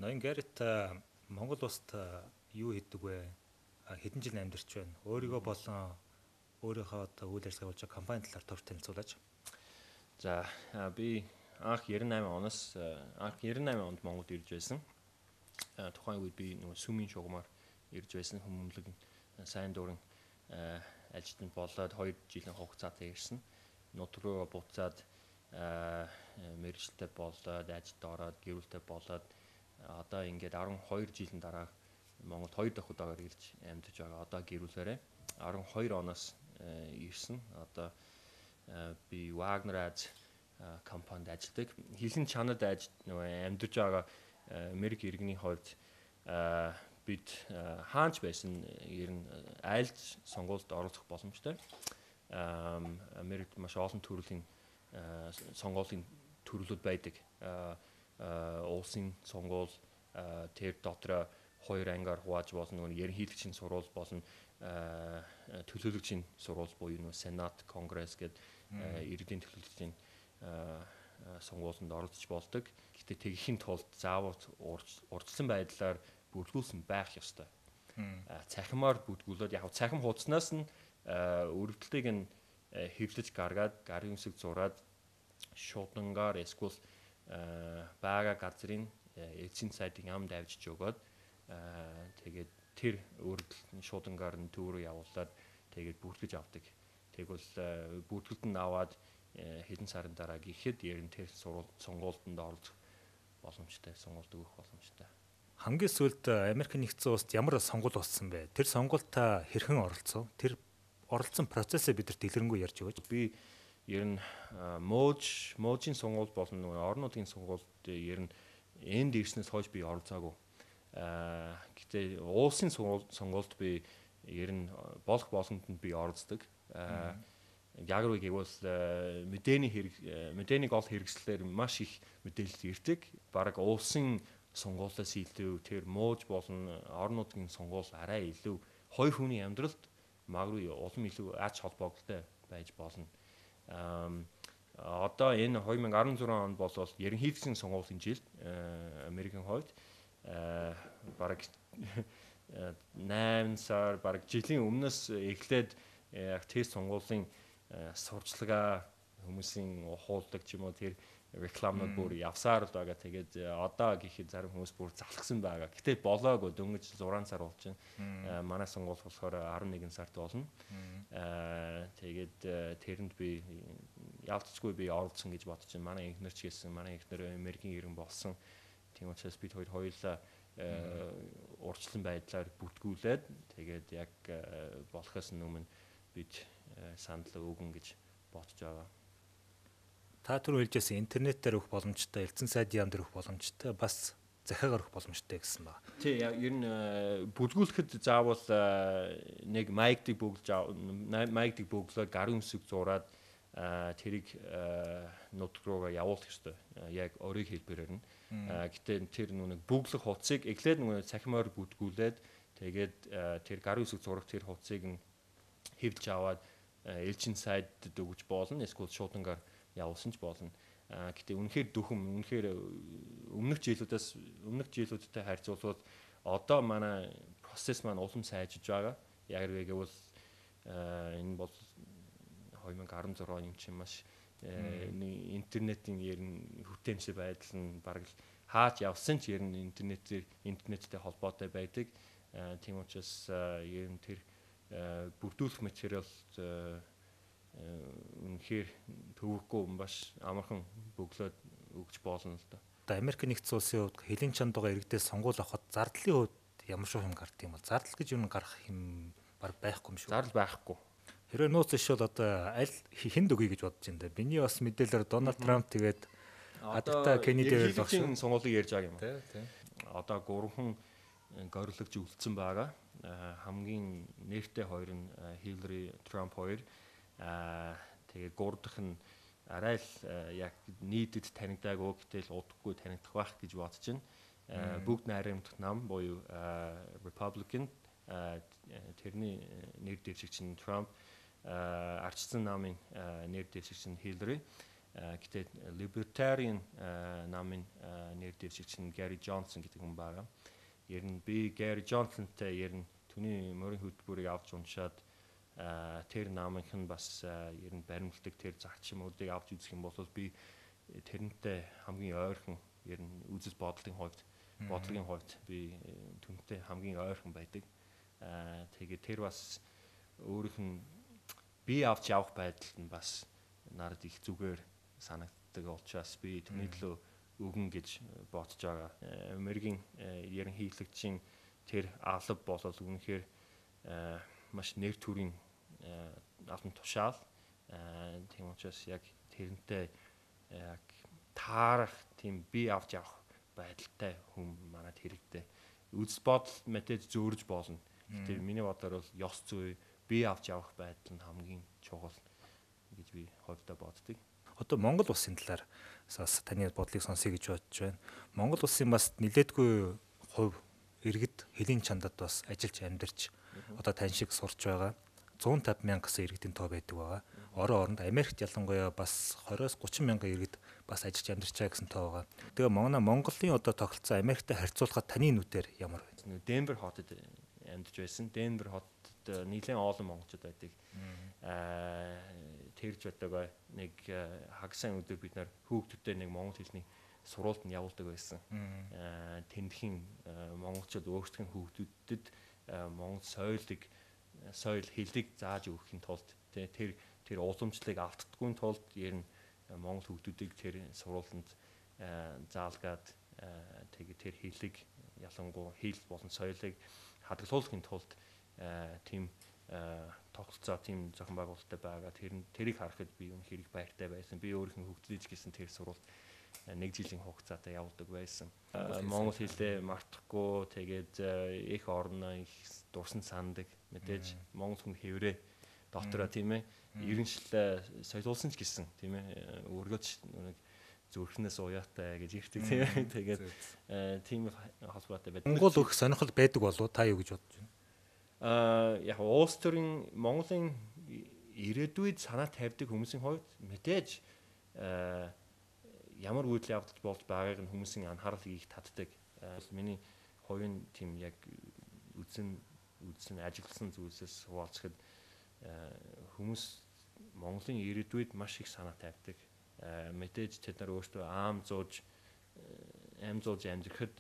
Ноён Гаррет Монгол улсад юу хийдэг вэ? Хэдэн жил амьдарч байна? Өөрийгөө болон өөрийнхөө одоо үйл ажиллагаа болж байгаа компани талаар товч танилцуулаач. За би анх 98 оноос анх 98 онд Монголд ирж байсан. Тухайн үед би нөгөө сүмийн шугамар ирж байсан хүмүүнлэг сайн дуран ажилтнанд болоод 2 жилийн хугацаатай ирсэн. Нутаг руу буцаад мэргэжилтэй болоод ажилд ороод гэрүүлтэй болоод одоо ингээд 12 жилийн дараа Монголд 2 дахь удагаар ирж амьдарч байгаа. Одоо гэрүүлээрээ 12 оноос ирсэн. Одоо би Wagner Ads компанид ажилладаг. Хилэн чанарт амьдарч байгаа Америк иргэний хувьд бид хаанч байсан ер нь айлч сонгуульд оролцох боломжтой. Америкт маш олон төрлийн сонгуулийн төрлүүд байдаг. Улсын сонгуул тэр дотроо 2 ангаар хувааж болно. Ерөнхийлөгчийн сурвал болно. Төлөөлөгчийн сурвал буюу Сенат, Конгресс гэдэг иргэдийн төлөөлөгчийн сонгуулинд оролцож болдог. Гэхдээ тэгэхийн тулд заавал урьдчилан байдлаар бүрдгүүлсэн байх ёстой. Цахимаар бүрдгүүлээд яг цахим хуудаснаас нь өргөдөлтийг нь хэвлэж гаргаад гарын үсэг зураад шуудангаар эсвэл бага газрын эцсийн сайдын ам давжиж өгөөд тэгээд тэр өргөдөлтний шуудангаар нь төв рүү явуулаад тэгээд бүртгэж авдаг. Тэгвэл бүртгэлд нь аваад хэдэн сарын дараа гэхэд ер нь тэр сонгуульд оролцох боломжтой, сонгуульд өгөх боломжтой. Хамгийн сүүлд Америк нэгдсэн улсад ямар сонгуул болсон бэ? Тэр сонгуультай хэрхэн оролцов? Тэр оролцсон процессыг бидэрт дэлгэрэнгүй ярьж өгөөч. Би ер нь муужийн сонгуул болон орон нутгийн сонгуульд ер нь энд ирснээс хойш би оролцоогүй. Гэтэ улсын сонгуульд би ер нь болох боломжтод би оролцдог. Яг уу гэвэл мэдээний гол хэрэгслээр маш их мэдээлэл ирдэг. Бараг улсын сонгуулиас илүү тэр мууж болон орон нутгийн сонгуул арай илүү хоёр хүний амьдралд магадгүй улам илүү ач холбогдолтой байж болно. Одоо энэ 2016 онд бол ерөнхийлөгчийн сонгуулийн жил Америкийн хувьд бараг 8 сар бараг жилийн өмнөөс эхлээд яг тэр сонгуулийн сурчлагаа хүмүүсийн ухуулдаг ч юм уу тэр рекламууд бүр явсаар л байгаа. Тэгээд одоо гэхэд зарим хүмүүс бүр залхсан байгаа. Гэтэ болоогүй дөнгөж 6 сар болж байна. Манай сонгуул болохоор 11 сард болно. Тэгээд тэрэнд би ялцчгүй би оролцсон гэж бодож байна. Манай инхнэр ч гэсэн манай инхнэр Америкийн иргэн болсон. Тийм учраас бид хоёулаа урьдчилан байдлаар бүртгүүлээд тэгээд яг болохоос өмнө бид санал өгөн гэж бодож байгаа. Та түрүү хэлжсэн интернетээр өгөх боломжтой, элцэн сайдын яам дээр өгөх боломжтой, бас захиагаар өгөх боломжтой гэсэн ба. Тий, ер нь бүртгүүлэхэд заавал нэг майгдыг бөглөөд гарын үсэг зураад тэрийг нутаг руугаа явуулах ёстой. Яг өөрийн хэлбэрээр нь. Гэтэ тэр нэг бүглэх хуцыг эхлээд нэг цахимаар бүртгүүлээд тэгээд тэр гарын үсэг зурах тэр хуцыг нь хэвлж аваад элчин сайдд өгж болно. Эсвэл шуудангаар явуулсан ч болно. Гэтэ үнэхээр өмнөх жилүүдтэй харьцуулбал одоо манай процесс маань улам сайжиж байгаа. Яг гэвэл энэ бол 2016 он чинь маш интернетийн ер нь хүртээмжтэй байдал нь бараг хаач явсан ч ер нь интернеттэй холбоотой байдаг. Тийм учраас ер нь тэр бүрдүүлэх материал үнэхээр төвөггүй маш амархан бөглөөд өгч болно л доо. Одоо Америк нэгдсэн улсын хувьд хилийн чанд байгаа иргэдээс сонгуул авахд зардлын хувьд ямар шиг юм гардаг юм бол зардал гэж юу гарах юм баг байхгүй юм шүү. Зардал байхгүй. Хэрвээ нууц ишвэл одоо аль хэнд өгье гэж бодож байна да. Миний бас мэдээлэлээр Дональд Трамп тэгээд хадагта Кеннеди байх шүү. Сонгуулийг ярьж байгаа юм аа. Тийм. Одоо 3хан горилогч үлдсэн байгаа. Хамгийн нэртэй хоёр нь Хиллари, Трамп хоёр. Тэгээд 3 дахь нь арай л яг нийтэд танигдаагүй гэтэл удахгүй танигдах байх гэж бодож байна. Бүгд найрамдах нам буюу Republican тэрний нэр дэвшигч нь Трамп, ардчилсан намын нэр дэвшигч нь Хиллари. Гэтэ libertarian намын нэр дээр чинь Gary Johnson гэдэг хүн байгаа. Ер нь би Gary Johnson-тай ер нь түүний морин хөтөлбөрийг авч уншаад тэр намынх нь бас ер нь баримтлагдаг тэр зарчмуудыг авч үзэх юм бол би тэрнтэй хамгийн ойрхон ер нь үзэл бодлын хувьд би түүнтэй хамгийн ойрхон байдаг. Тэгээд тэр бас өөрийнх нь би авч явах байдалд нь бас надад их зүгээр санагддаг учраас би түүний төлөө өгөн гэж бодож байгаа. Америкийн ерөнхийлөгчийн тэр алба болол үнэхээр маш нэр төрийн албан тушаал. Тийм учраас яг тэрнтэй яг таарах тийм би авч явах байдалтай хүн манад хэрэгтэй. Үзэл бодол мэдээж зөөрж болно. Гэтэ миний бодлоор бол ёс зүй би авч явах байдал нь хамгийн чухал гэж би хувьдаа боддог. Одоо Монгол улсын талаар бас таны бодлыг сонсъё гэж бодож байна. Монгол улсын бас нилээдгүй хувь иргэд хэлийн чандад бас ажиллаж амьдарч одоо тань шиг сурч байгаа. 150 мянга гэсэн иргэдийн тоо байдаг байгаа. Оронд Америкт ялангуяа бас 20-30 мянган иргэд бас ажиллаж амьдарч байгаа гэсэн тоо байгаа. Тэгээ Монголын одоо тогтолцоо Америктэй харьцуулахад таны нүдээр ямар вэ? Денвер хотод амьдарч байсан. Денвер хотод нэлээд олон монголчууд байдаг. Тэрж байдаг нэг хагас өдөр бид нар хүүхдүүдтэй нэг монгол хэлний сургуульд нь явуулдаг байсан. Тэндхийн монголчууд өөрсдийн хүүхдүүдэд монгол соёл хэлийг зааж өгөхийн тулд тэр уламжлалыг автдаггүй тулд ер нь монгол хүүхдүүдийг тэр сургуульд заалгаад тэгээд тэр хэлийг ялангуяа хэл болон соёлыг хадгалуулахын тулд тийм тогтолцоо тийм зохион байгуулалттай байгаа. Тэрийг харахад би үнэхээр их баяртай байсан. Би өөрийнхөө хүүхдүүдж гэсэн тэр сургуульд 1 жилийн хугацаатай явуулдаг байсан. Монгол хэлээ мартахгүй тэгээд их орноо их дурсан сандаг. Мэдээж монгол хүн хэврээ дотроо тийм ээ. Иргэншил соёлуулсан ч гэсэн тийм ээ. Өргөж нэг зүрхнээс уяатай гэж ирдэг тийм ээ. Тэгээд тийм холбоотой байдаг. Монгол өх сонирхол байдаг болов та юу гэж бодож байна? Яг улс төрийн Монголын ирээдүйд санаа тавьдаг хүмүүсийн хувьд мэдээж ямар үйлдэл явагдаж болж байгааг нь хүмүүсийн анхаарал их татдаг. Миний хувийн тийм яг үзэн ажигласан зүйлсээс хуваалцахад хүмүүс Монголын ирээдүйд маш их санаа тавьдаг. Мэдээж тэд нар өөрсдөө аим зууж амьдрахад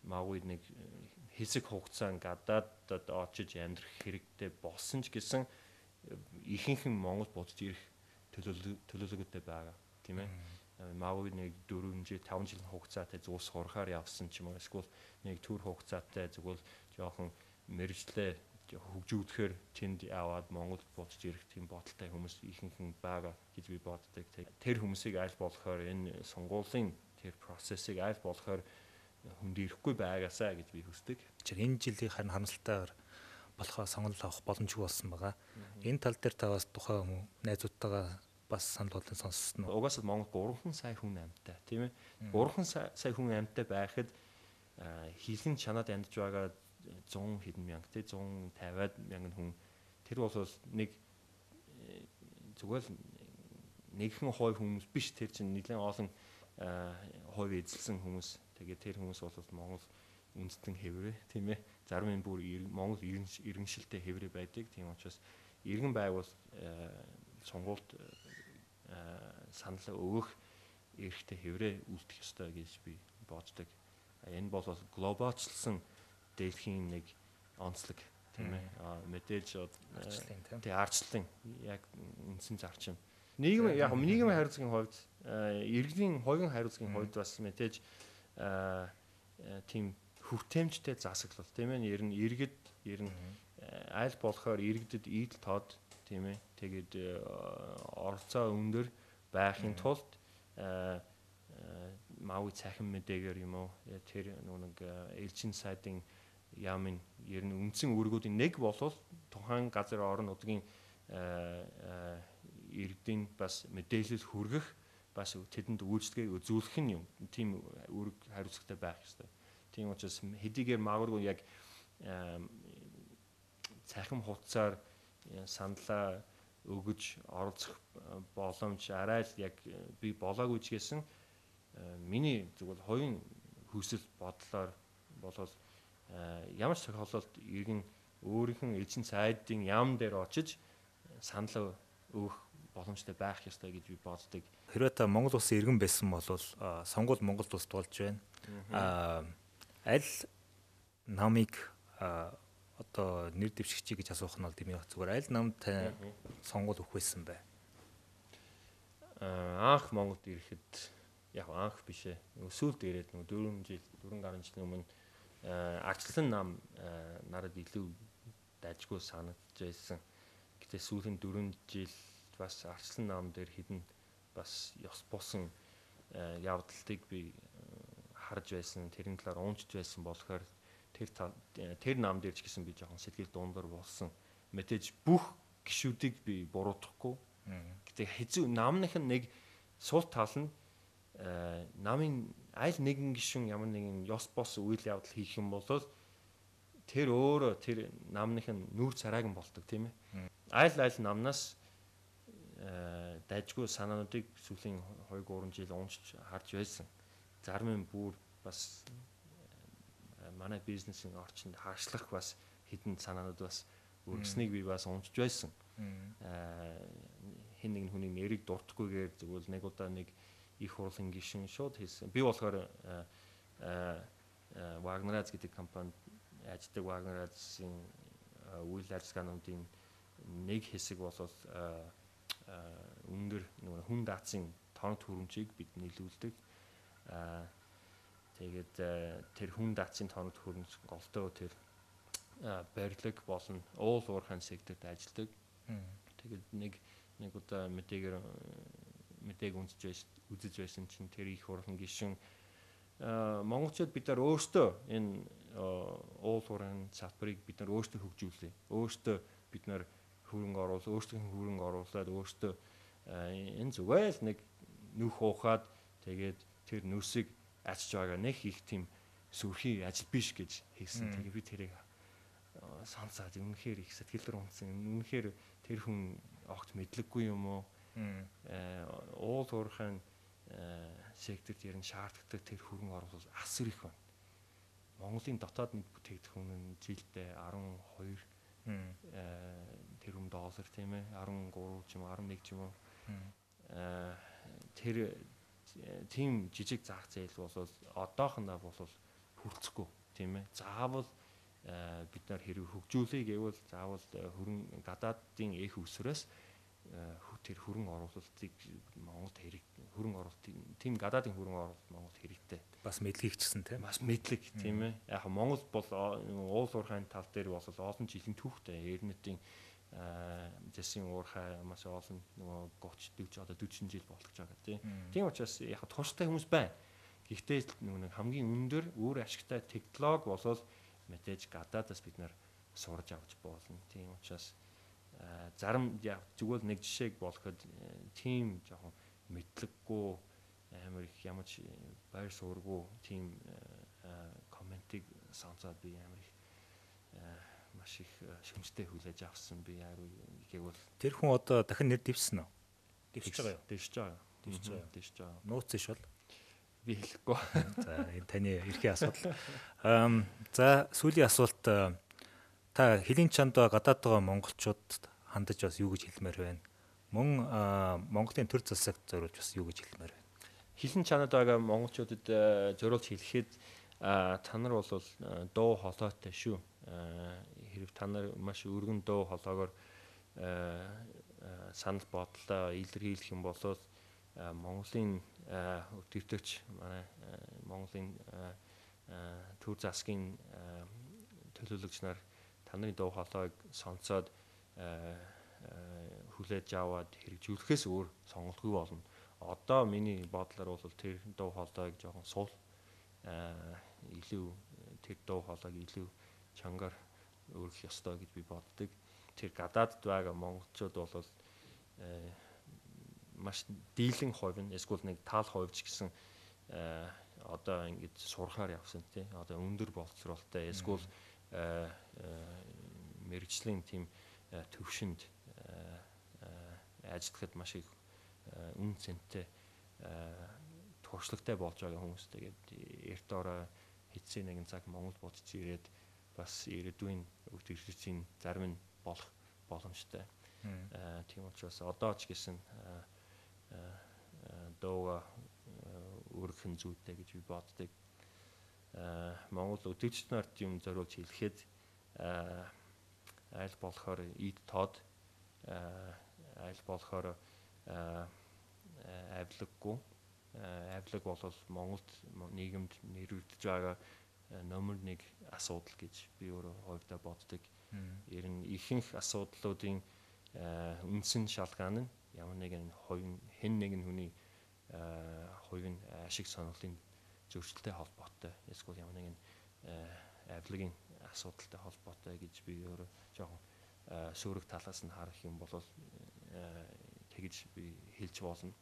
магадгүй нэг хэсэг хугацаанд гадаадд очиж амьдрах хэрэгтэй болсон ч гэсэн ихэнх нь Монгол бодож ирэх төлөвлөгөөтэй байгаа тийм ээ. Магадгүй нэг 4 жил 5 жилийн хугацаатай зүгээр сурахаар явсан ч юм уу эсвэл нэг төр хугацаатай зүгээр жоохон мэрэгчлээ хөгжүүлэхээр тэнд яваад Монголд бодож ирэх тийм бодолтой хүмүүс ихэнх нь байгаа гэж би боддог. Тэр хүмүүсийг аль болохоор энэ сонгуулийн тэр процессыг аль болохоор хүнд ирэхгүй байгаасаа гэж би хүсдэг. Энэ жилийн харамсалтайгаар болохоо сонголт авах боломжгүй болсон байгаа. Энэ тал дээр та бас тухайн найзуудтайгаа бас санал бодлын сонссон уу? Угаасаа Монгол 3 сая хүн амьтаа тийм ээ. 3 сая хүн амьтаа байхад хилэн чанаад амьдж байгаа 100 хэдэн мянга тий 150-аад мянган хүн тэр бол нэг зүгээр нэгэн хувь хүмүүс биш тэр чинь нэлээд олон хувь эзэлсэн хүмүүс. Тэгээд тэр хүмүүс бол Монгол үндэстэн хэврээ тийм ээ. Зарим нь бүр Монгол иргэншилтэй хэврээ байдаг. Тийм учраас иргэн байгуул сонгуульд санал өгөх эрхтэй хэврээ үлдэх ёстой гэж би боддог. Энэ бол глобалчлсан дэлхийн нэг онцлог тийм ээ. Мэдээж арчлалын яг үндсэн зарчим. Нийгмийн хариуцлагын хувьд иргэний хувийн хариуцлагын хувьд бас мэдээж тийм хүртээмжтэй засаглал тийм ээ. Ер нь иргэд аль болохоор иргэдэд ийдэл тод тийм ээ. Тэгээд оролцоо өндөр байхын тулд мав цахим мэдээгээр юм уу тэр нэг элчин сайдын яамын ер нь үндсэн үүргүүдийн нэг болвол тухайн газар орон нутгийн иргэдийн бас мэдээлэл хүргэх бас тэдэнд үйлчлэгээ үзүүлэх нь юм. Тийм үүрэг хариуцлагатай байх ёстой. Тийм учраас хэдийгээр магадгүй яг цахим хугацаар саналаа өгөж оролцох боломж арай л яг би болоогүй ч гэсэн миний зүгээр хувийн хүсэл бодлоор болоод ямар ч тохиолдолд иргэн өөрийнх нь эзэн цайдын яам дээр очиж санал өгөх боломжтой байх ёстой гэж би боддог. Хэрвээ та Монгол улсын иргэн байсан бол сонгуул Монголд улсд болж байна. Аль намыг одоо нэр дэвшигчийг гэж асуух нь бол тийм яг зүгээр аль намд та сонгуул өгөх байсан бэ? Анх Монголд ирэхэд яг анх биш ээ. Сүүлд ирээд 4 гаруй жилийн өмнө арчлан нам надад илүү дайггүй санагдж байсан. Гэтэ сүүлийн 4 жил бас арчлан нам дээр хідэн бас ёс бусан явдалтыг би харж байсан. Тэрний талаар уншиж байсан болохоор тэр нам дээр ч гэсэн би жоохон сэтгэл дундар болсон. Мэдээж бүх гишүүдийг би буруутгахгүй. Гэтэ хэзээ намных нь нэг сул тал нь намын аль нэгэн гишүүн ямар нэгэн ёс бос үйл явдал хийх юм бол тэр өөрөө тэр намных нь нүүр царайг нь болдог тийм ээ. Аль намнаас дайггүй санаануудыг сүүлийн 2-3 жил уншиж харж байсан. Зарим нь бүр бас манай бизнесийн орчинд хаашлах бас хідэн санаанууд бас өргөснийг би бас уншиж байсан. Хэн нэгэн хүний нэрийг дуртахгүйгээр зөвхөн нэг удаа нэг их хурлын гишүүн шууд хэлсэн. Би болохоор Wagner-Ads гэдэг компанид ажилладаг. Wagner-Ads-ийн үйл ажиллагаануудын нэг хэсэг болоод өндөр хүн даацын тоног хөрөмжийг бид нийлүүлдэг. Тэгээд тэр хүн даацын тоног хөрөмж голтой тэр барилга болон уул уурхайн секторт ажилладаг. Тэгээд нэг удаа мэдээг үзэж байсан чинь тэр их хурлын гишүүн монголчууд бид нар өөрсдөө энэ уул уурхайн салбарыг бид нар өөрсдөө хөгжүүлээ. Өөрсдөө бид нар өөрсдөө хөрөнгө оруулаад өөрсдөө энэ зүгээр л нэг нүх хуухаад тэгээд тэр нүсийг ачиж байгаа нэг их тийм сүрхий ажил биш гэж хэлсэн. Тэгээд би тэрийг сонсоод үнэхээр их сэтгэлээр унтсан. Үнэхээр тэр хүн огт мэдлэггүй юм уу? Уул уурхайн секторт ер нь шаардлагатай тэр хөрөнгө оруулалт асар их байна. Монголын дотоод нийт бүтээгдэхүүн нь жилдээ 12 тэрбум доллар тийм ээ 13 ч юм уу 11 ч юм уу тэр тийм жижиг зах зээл бол одоохондоо бол хүрцэхгүй тийм ээ заавал бид нар хэрэг хөгжүүлэе гэвэл заавал гадаадын их усраас тэр хөрөнгө оруулалтыг Монголд хөрөнгө оруулалт тийм гадаадын хөрөнгө оруулалт Монголд хэрэгтэй. Бас мэдлэг ч гэсэн тийм. Бас мэдлэг тийм ээ. Яг Монгол бол уул уурхайн тал дээр бол олон жилийн түүхтэй эрдэнэтийн зэсийн уурхай маш олон нөгөө 30 40 одоо 40 жил болгож байгаа тийм. Тийм учраас яг турштай хүмүүс байна. Гэхдээ нөгөө хамгийн өндөр өөр ашигтай технологи болол мэдээж гадаадаас бид нар сурж авч болно. Тийм учраас зарим зүгээр нэг жишээг болоход тийм жоохон мэдлэггүй амар их ямар ч байр суурьгүй тийм комментиг сонсоод би амар их маш их шөмжтэй хүлээж авсан би яаруу гэвэл тэр хүн одоо дахин нэр дэвшсэн үү? Дэвшиж байгаа юу? Дэвшиж байгаа. Нууц иш бол би хэлэхгүй. За энэ таны эрхийн асуудал. За сүүлийн асуулт та хэлийн чанд гадаад байгаа монголчуудад хандаж бас юу гэж хэлмээр байна? Мөн Монголын төр засагт зориулж бас юу гэж хэлмээр байна? Хилэн чанад байгаа монголчуудад зориулж хэлэхэд та нар бол дуу хоолойтой шүү. Хэрэг та нар маш өргөн дуу хоолойгоор санал бодлоо илэрхийлэх юм бол Монголын өдөртөгч манай Монголын төр засгийн төлөөлөгч нар та нарын дуу хоолойг сонсоод хүлээж аваад хэрэгжүүлэхээс өөр сонголтгүй болно. Одоо миний бодлоор бол тэр дуу хоолойг жоохон суул илүү тэр дуу хоолойг илүү чангаар өөрөх ёстой гэж би боддог. Тэр гадаадд байгаа монголчууд бол маш дийлэн хувь нь эсвэл нэг тал хувьч гэсэн одоо ингэж сурахаар явсан тий. Одоо өндөр боловсролтой эсвэл мэрэгжлийн тийм төвшөнд ажиллахад маш их үн цэнтэй туршлагатай болж байгаа хүмүүс. Тэгээд эрт орой хэдсэн нэгэн цаг Монгол будж ирээд бас ирээдүйн үтгэрчийн зарим нь болох боломжтой. Тийм учраас одоо ч гэсэн дууга өөрхөн зүйтэй гэж би боддог. Монгол үтгэрчид нарт юм зориулж хэлэхэд аль болохоор ид тод аль болохоор авилгагүй авилга бол Монголд нийгэмд нэрвэгдэж байгаа номер 1 асуудал гэж би өөрөө хувьдаа боддог. Ер нь ихэнх асуудлуудын үндсэн шалтгаан нь ямар нэгэн хэн нэгэн хүний хувийн ашиг сонирхлын зөрчилтэй холбоотой. Эсвэл ямар нэгэн авилгын асуудалтай холбоотой гэж би өөрөө жоохон шүүрэг талаас нь харах юм бол тэгж би хэлж болно.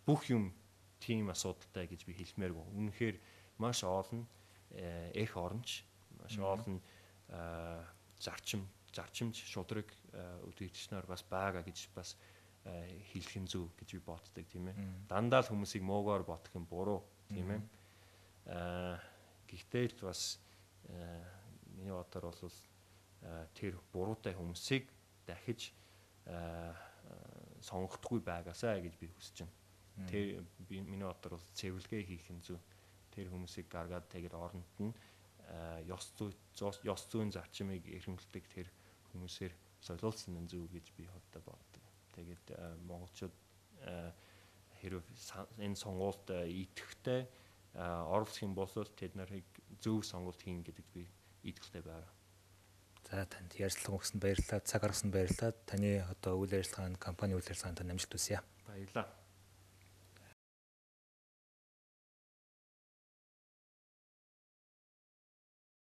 Бүх юм тийм асуудалтай гэж би хэлмээргүй. Үнэхээр маш олон эх оронч, маш олон зарчимч шудраг үтгэгч нар бас байгаа гэж бас хэлэх нь зөв гэж би боддог тийм ээ. Дандаа л хүмүүсийг моогоор бодох юм буруу тийм ээ. Гэхдээ л бас миний бодоор бол тэр буруутай хүмүүсийг дахиж сонгохдоггүй байгаасаа гэж би хүсэж байна. Тэр миний бодоор бол цэвэрлэгээ хийх нь зөв. Тэр хүмүүсийг гаргаад тэгээд оронд нь ёс зүйн зарчмыг эрхэмлдэг тэр хүмүүсээр солиулсан нь зөв гэж би хувьдаа боддог. Тэгээд монголчууд хэрэг энэ сонгуульд идэвхтэй оролцох юм бол тэд нарыг зөв сонголт хийн гэдэгт би итгэлтэй байгаа. За танд ярилцлага өгсөнд баярлалаа. Цаг гаргасанд баярлалаа. Таны одоо үйл ажиллагаанд компани үйл ажиллагаанд амжилт хүсье. Баярлалаа.